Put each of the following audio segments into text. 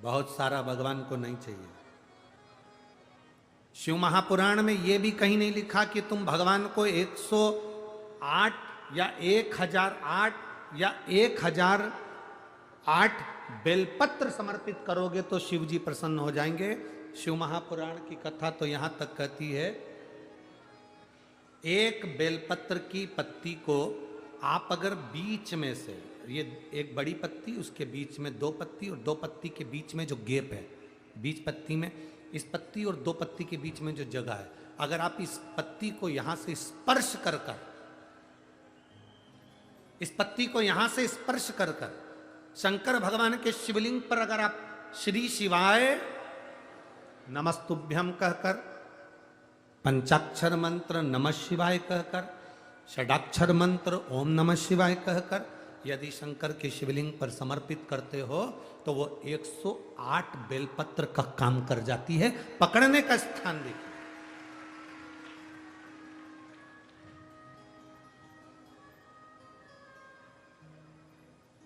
बहुत सारा भगवान को नहीं चाहिए। शिव महापुराण में यह भी कहीं नहीं लिखा कि तुम भगवान को 108 या 1008 या 1008 बेलपत्र समर्पित करोगे तो शिव जी प्रसन्न हो जाएंगे। शिव महापुराण की कथा तो यहां तक कहती है, एक बेलपत्र की पत्ती को आप अगर बीच में से, ये एक बड़ी पत्ती, उसके बीच में दो पत्ती और दो पत्ती के बीच में जो गैप है, बीच पत्ती में, इस पत्ती और दो पत्ती के बीच में जो जगह है, अगर आप इस पत्ती को यहां से स्पर्श कर कर, इस पत्ती को यहां से स्पर्श कर कर शंकर भगवान के शिवलिंग पर अगर आप श्री शिवाय नमस्तुभ्यम कहकर, पंचाक्षर मंत्र नमः शिवाय कहकर, षडाक्षर मंत्र ओम नमः शिवाय कहकर यदि शंकर के शिवलिंग पर समर्पित करते हो तो वो 108 बेलपत्र का काम कर जाती है। पकड़ने का स्थान देखिए,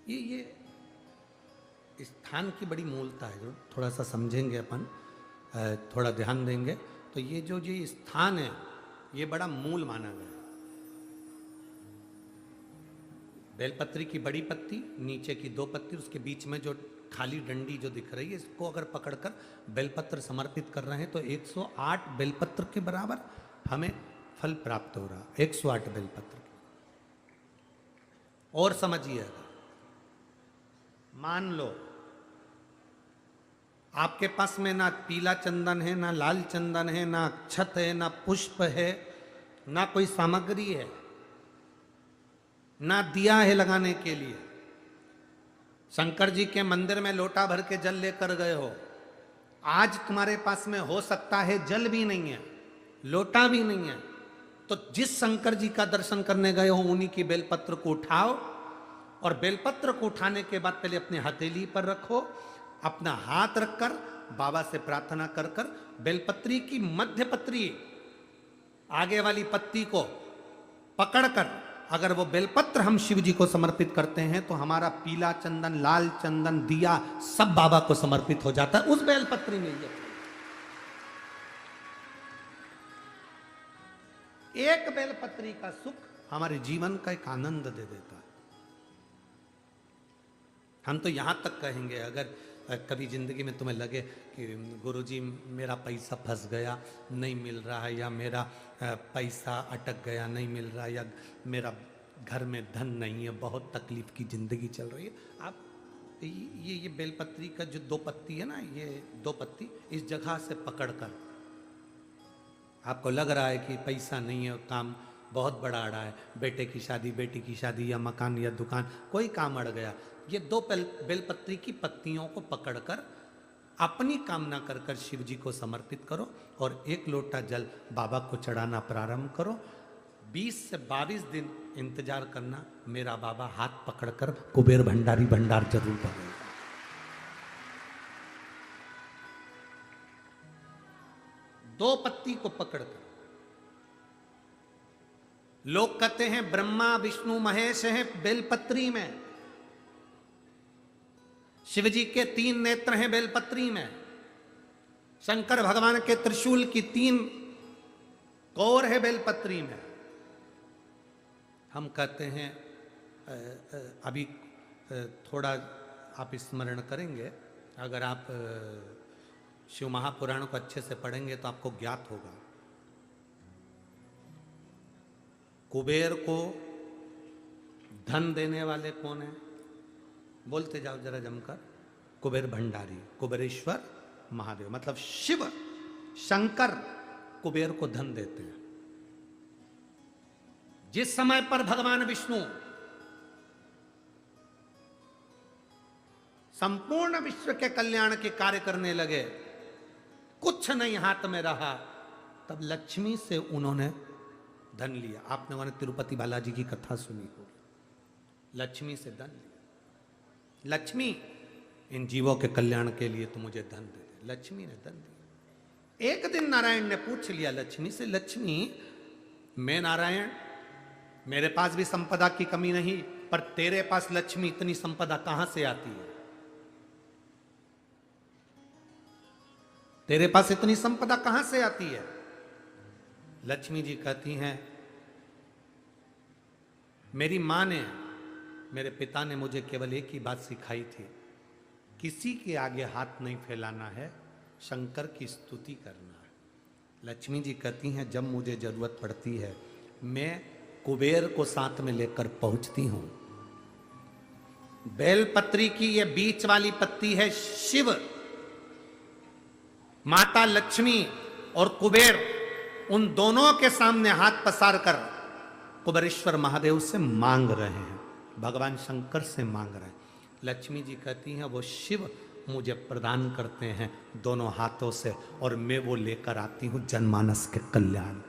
ये स्थान की बड़ी मूलता है, जो थोड़ा सा समझेंगे अपन, थोड़ा ध्यान देंगे तो ये जो ये स्थान है ये बड़ा मूल माना गया। बेलपत्री की बड़ी पत्ती, नीचे की दो पत्ती, उसके बीच में जो खाली डंडी जो दिख रही है, इसको अगर पकड़कर बेलपत्र समर्पित कर रहे हैं तो 108 बेलपत्र के बराबर हमें फल प्राप्त हो रहा। 108 बेलपत्र। और समझिएगा, मान लो आपके पास में ना पीला चंदन है, ना लाल चंदन है, ना अक्षत है, ना पुष्प है, ना कोई सामग्री है, ना दिया है लगाने के लिए। शंकर जी के मंदिर में लोटा भर के जल लेकर गए हो, आज तुम्हारे पास में हो सकता है जल भी नहीं है, लोटा भी नहीं है, तो जिस शंकर जी का दर्शन करने गए हो उन्हीं की बेलपत्र को उठाओ और बेलपत्र को उठाने के बाद पहले अपने हथेली पर रखो, अपना हाथ रखकर बाबा से प्रार्थना कर कर बेलपत्री की मध्य पत्री, आगे वाली पत्ती को पकड़कर अगर वो बेलपत्र हम शिव जी को समर्पित करते हैं तो हमारा पीला चंदन, लाल चंदन, दिया सब बाबा को समर्पित हो जाता है उस बेलपत्री में। एक बेलपत्री का सुख हमारे जीवन का एक आनंद दे देता है। हम तो यहां तक कहेंगे, अगर कभी जिंदगी में तुम्हें लगे कि गुरुजी मेरा पैसा फंस गया नहीं मिल रहा है, या मेरा पैसा अटक गया नहीं मिल रहा है, या मेरा घर में धन नहीं है, बहुत तकलीफ की जिंदगी चल रही है, आप ये बेलपत्री का जो दो पत्ती है ना, ये दो पत्ती इस जगह से पकड़कर, आपको लग रहा है कि पैसा नहीं है, काम बहुत बड़ा अड़ा है, बेटे की शादी, बेटी की शादी, या मकान या दुकान, कोई काम अड़ गया, ये दो बेलपत्री की पत्तियों को पकड़कर अपनी कामना कर कर शिव जी को समर्पित करो और एक लोटा जल बाबा को चढ़ाना प्रारंभ करो। 20 से 22 दिन इंतजार करना, मेरा बाबा हाथ पकड़कर कुबेर भंडारी भंडार जरूर भरेगा। दो पत्ती को पकड़कर, लोग कहते हैं ब्रह्मा विष्णु महेश हैं बेलपत्री में, शिव जी के 3 नेत्र हैं बेलपत्री में, शंकर भगवान के त्रिशूल की 3 कोर है बेलपत्री में। हम कहते हैं अभी थोड़ा आप स्मरण करेंगे, अगर आप शिव महापुराण को अच्छे से पढ़ेंगे तो आपको ज्ञात होगा, कुबेर को धन देने वाले कौन है? बोलते जाओ जरा जमकर, कुबेर भंडारी, कुबेरेश्वर महादेव, मतलब शिव शंकर कुबेर को धन देते हैं। जिस समय पर भगवान विष्णु संपूर्ण विश्व के कल्याण के कार्य करने लगे, कुछ नहीं हाथ में रहा, तब लक्ष्मी से उन्होंने धन लिया। आपने उन्होंने तिरुपति बालाजी की कथा सुनी होगी, लक्ष्मी से धन लिया। लक्ष्मी इन जीवों के कल्याण के लिए तो मुझे धन दे दे, लक्ष्मी ने धन दिया। एक दिन नारायण ने पूछ लिया लक्ष्मी से, लक्ष्मी मैं नारायण, मेरे पास भी संपदा की कमी नहीं, पर तेरे पास लक्ष्मी इतनी संपदा कहां से आती है? तेरे पास इतनी संपदा कहां से आती है? लक्ष्मी जी कहती हैं, मेरी मां ने, मेरे पिता ने मुझे केवल एक ही बात सिखाई थी, किसी के आगे हाथ नहीं फैलाना है, शंकर की स्तुति करना है। लक्ष्मी जी कहती हैं, जब मुझे जरूरत पड़ती है मैं कुबेर को साथ में लेकर पहुंचती हूं। बेलपत्री की ये बीच वाली पत्ती है शिव, माता लक्ष्मी और कुबेर, उन दोनों के सामने हाथ पसार कर कुबेरेश्वर महादेव से मांग रहे हैं, भगवान शंकर से मांग रहे हैं। लक्ष्मी जी कहती हैं, वो शिव मुझे प्रदान करते हैं दोनों हाथों से, और मैं वो लेकर आती हूं जनमानस के कल्याण।